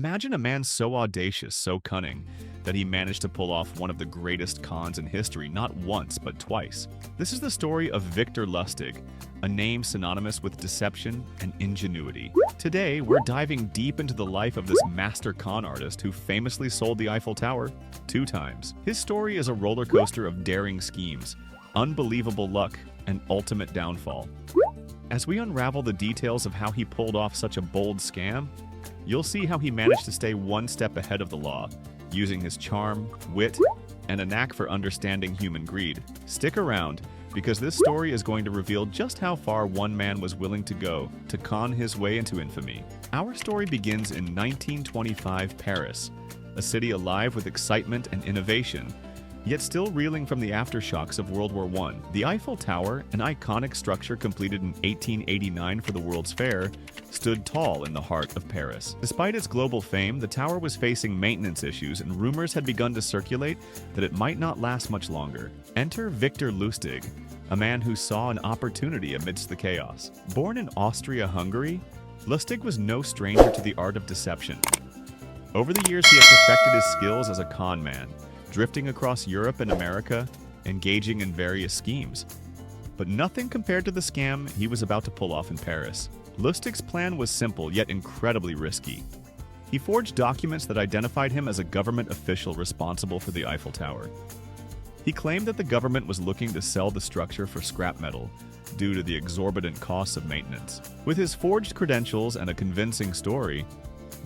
Imagine a man so audacious, so cunning, that he managed to pull off one of the greatest cons in history not once but twice. This is the story of Viktor Lustig, a name synonymous with deception and ingenuity. Today, we're diving deep into the life of this master con artist who famously sold the Eiffel Tower 2 times. His story is a roller coaster of daring schemes, unbelievable luck, and ultimate downfall. As we unravel the details of how he pulled off such a bold scam, you'll see how he managed to stay one step ahead of the law, using his charm, wit, and a knack for understanding human greed. Stick around, because this story is going to reveal just how far one man was willing to go to con his way into infamy. Our story begins in 1925 Paris, a city alive with excitement and innovation, yet still reeling from the aftershocks of World War I. The Eiffel Tower, an iconic structure completed in 1889 for the World's Fair, stood tall in the heart of Paris. Despite its global fame, the tower was facing maintenance issues and rumors had begun to circulate that it might not last much longer. Enter Viktor Lustig, a man who saw an opportunity amidst the chaos. Born in Austria-Hungary, Lustig was no stranger to the art of deception. Over the years, he had perfected his skills as a con man, drifting across Europe and America, engaging in various schemes. But nothing compared to the scam he was about to pull off in Paris. Lustig's plan was simple yet incredibly risky. He forged documents that identified him as a government official responsible for the Eiffel Tower. He claimed that the government was looking to sell the structure for scrap metal due to the exorbitant costs of maintenance. With his forged credentials and a convincing story,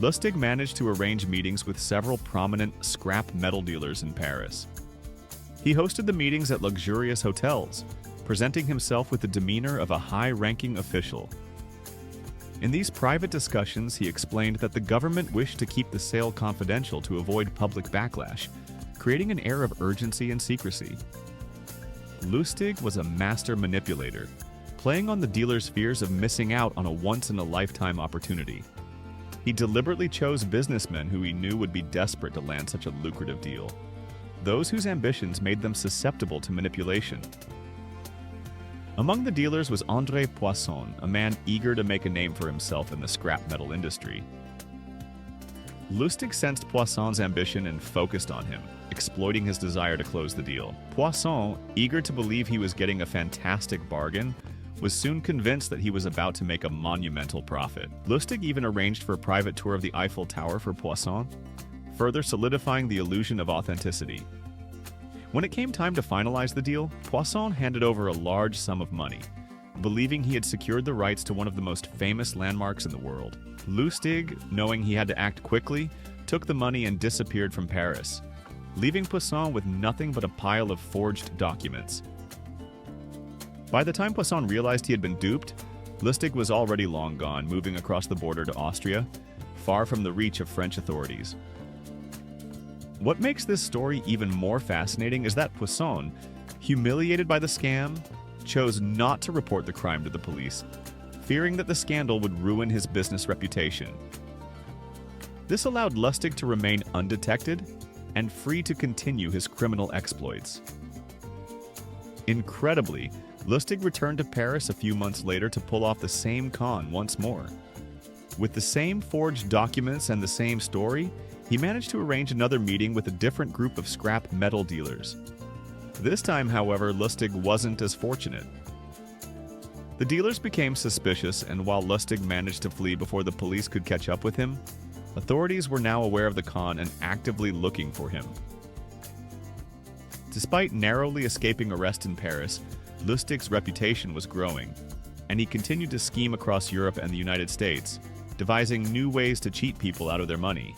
Lustig managed to arrange meetings with several prominent scrap metal dealers in Paris. He hosted the meetings at luxurious hotels, presenting himself with the demeanor of a high-ranking official. In these private discussions, he explained that the government wished to keep the sale confidential to avoid public backlash, creating an air of urgency and secrecy. Lustig was a master manipulator, playing on the dealers' fears of missing out on a once-in-a-lifetime opportunity. He deliberately chose businessmen who he knew would be desperate to land such a lucrative deal, those whose ambitions made them susceptible to manipulation. Among the dealers was André Poisson, a man eager to make a name for himself in the scrap metal industry. Lustig sensed Poisson's ambition and focused on him, exploiting his desire to close the deal. Poisson, eager to believe he was getting a fantastic bargain, was soon convinced that he was about to make a monumental profit. Lustig even arranged for a private tour of the Eiffel Tower for Poisson, further solidifying the illusion of authenticity. When it came time to finalize the deal, Poisson handed over a large sum of money, believing he had secured the rights to one of the most famous landmarks in the world. Lustig, knowing he had to act quickly, took the money and disappeared from Paris, leaving Poisson with nothing but a pile of forged documents. By the time Poisson realized he had been duped, Lustig was already long gone, moving across the border to Austria, far from the reach of French authorities. What makes this story even more fascinating is that Poisson, humiliated by the scam, chose not to report the crime to the police, fearing that the scandal would ruin his business reputation. This allowed Lustig to remain undetected and free to continue his criminal exploits. Incredibly, Lustig returned to Paris a few months later to pull off the same con once more. With the same forged documents and the same story, he managed to arrange another meeting with a different group of scrap metal dealers. This time, however, Lustig wasn't as fortunate. The dealers became suspicious, and while Lustig managed to flee before the police could catch up with him, authorities were now aware of the con and actively looking for him. Despite narrowly escaping arrest in Paris, Lustig's reputation was growing, and he continued to scheme across Europe and the United States, devising new ways to cheat people out of their money.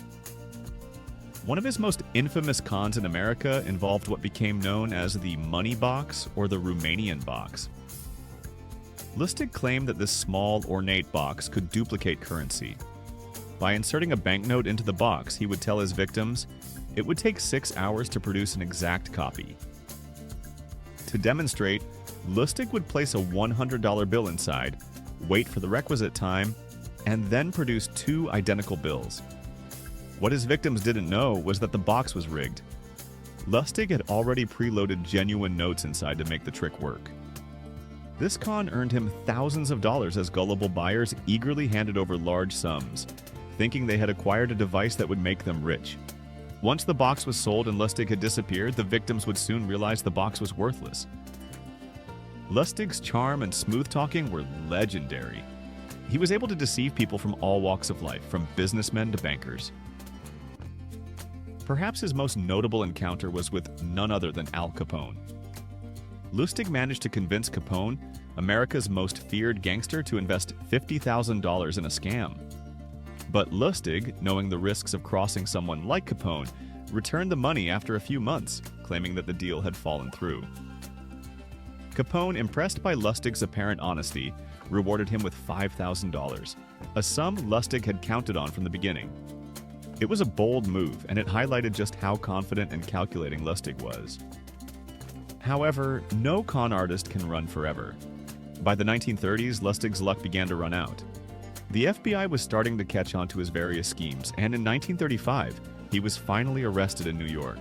One of his most infamous cons in America involved what became known as the money box or the Romanian box. Lustig claimed that this small, ornate box could duplicate currency. By inserting a banknote into the box, he would tell his victims it would take 6 hours to produce an exact copy. To demonstrate, Lustig would place a $100 bill inside, wait for the requisite time, and then produce 2 identical bills. What his victims didn't know was that the box was rigged. Lustig had already preloaded genuine notes inside to make the trick work. This con earned him thousands of dollars as gullible buyers eagerly handed over large sums, thinking they had acquired a device that would make them rich. Once the box was sold and Lustig had disappeared, the victims would soon realize the box was worthless. Lustig's charm and smooth-talking were legendary. He was able to deceive people from all walks of life, from businessmen to bankers. Perhaps his most notable encounter was with none other than Al Capone. Lustig managed to convince Capone, America's most feared gangster, to invest $50,000 in a scam. But Lustig, knowing the risks of crossing someone like Capone, returned the money after a few months, claiming that the deal had fallen through. Capone, impressed by Lustig's apparent honesty, rewarded him with $5,000, a sum Lustig had counted on from the beginning. It was a bold move, and it highlighted just how confident and calculating Lustig was. However, no con artist can run forever. By the 1930s, Lustig's luck began to run out. The FBI was starting to catch on to his various schemes, and in 1935, he was finally arrested in New York.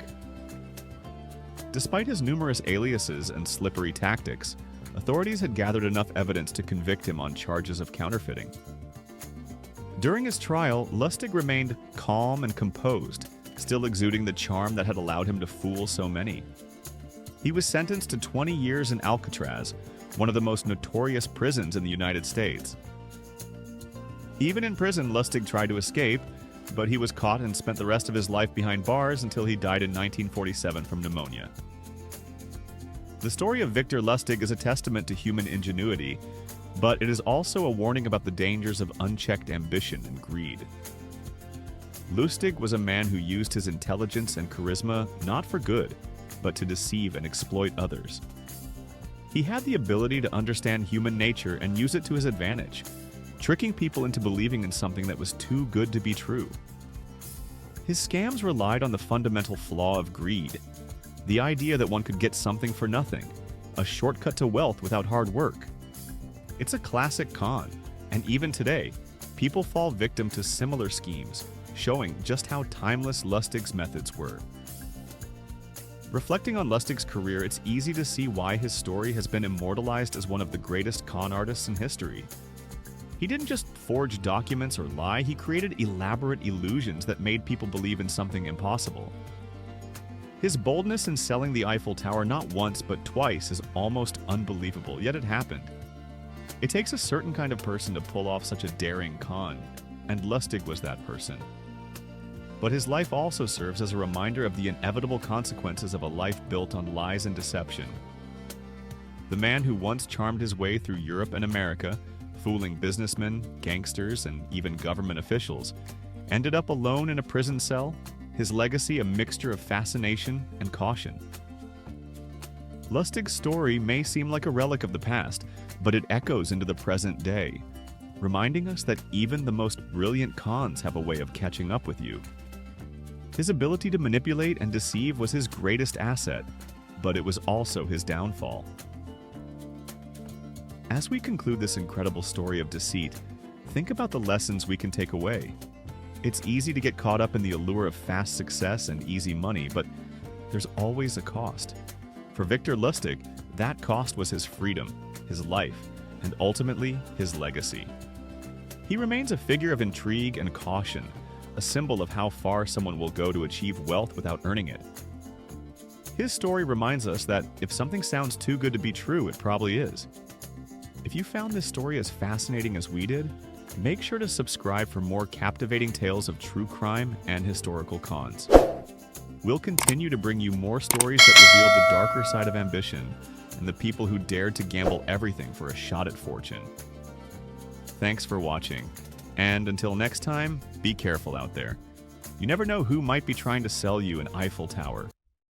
Despite his numerous aliases and slippery tactics, authorities had gathered enough evidence to convict him on charges of counterfeiting. During his trial, Lustig remained calm and composed, still exuding the charm that had allowed him to fool so many. He was sentenced to 20 years in Alcatraz, one of the most notorious prisons in the United States. Even in prison, Lustig tried to escape, but he was caught and spent the rest of his life behind bars until he died in 1947 from pneumonia. The story of Viktor Lustig is a testament to human ingenuity, but it is also a warning about the dangers of unchecked ambition and greed. Lustig was a man who used his intelligence and charisma not for good, but to deceive and exploit others. He had the ability to understand human nature and use it to his advantage, tricking people into believing in something that was too good to be true. His scams relied on the fundamental flaw of greed, the idea that one could get something for nothing, a shortcut to wealth without hard work. It's a classic con, and even today, people fall victim to similar schemes, showing just how timeless Lustig's methods were. Reflecting on Lustig's career, it's easy to see why his story has been immortalized as one of the greatest con artists in history. He didn't just forge documents or lie, he created elaborate illusions that made people believe in something impossible. His boldness in selling the Eiffel Tower not once but twice is almost unbelievable, yet it happened. It takes a certain kind of person to pull off such a daring con, and Lustig was that person. But his life also serves as a reminder of the inevitable consequences of a life built on lies and deception. The man who once charmed his way through Europe and America, fooling businessmen, gangsters, and even government officials, ended up alone in a prison cell, his legacy a mixture of fascination and caution. Lustig's story may seem like a relic of the past, but it echoes into the present day, reminding us that even the most brilliant cons have a way of catching up with you. His ability to manipulate and deceive was his greatest asset, but it was also his downfall. As we conclude this incredible story of deceit, think about the lessons we can take away. It's easy to get caught up in the allure of fast success and easy money, but there's always a cost. For Viktor Lustig, that cost was his freedom, his life, and ultimately his legacy. He remains a figure of intrigue and caution, a symbol of how far someone will go to achieve wealth without earning it. His story reminds us that if something sounds too good to be true, it probably is. If you found this story as fascinating as we did, make sure to subscribe for more captivating tales of true crime and historical cons. We'll continue to bring you more stories that reveal the darker side of ambition and the people who dared to gamble everything for a shot at fortune. Thanks for watching, and until next time, be careful out there. You never know who might be trying to sell you an Eiffel Tower.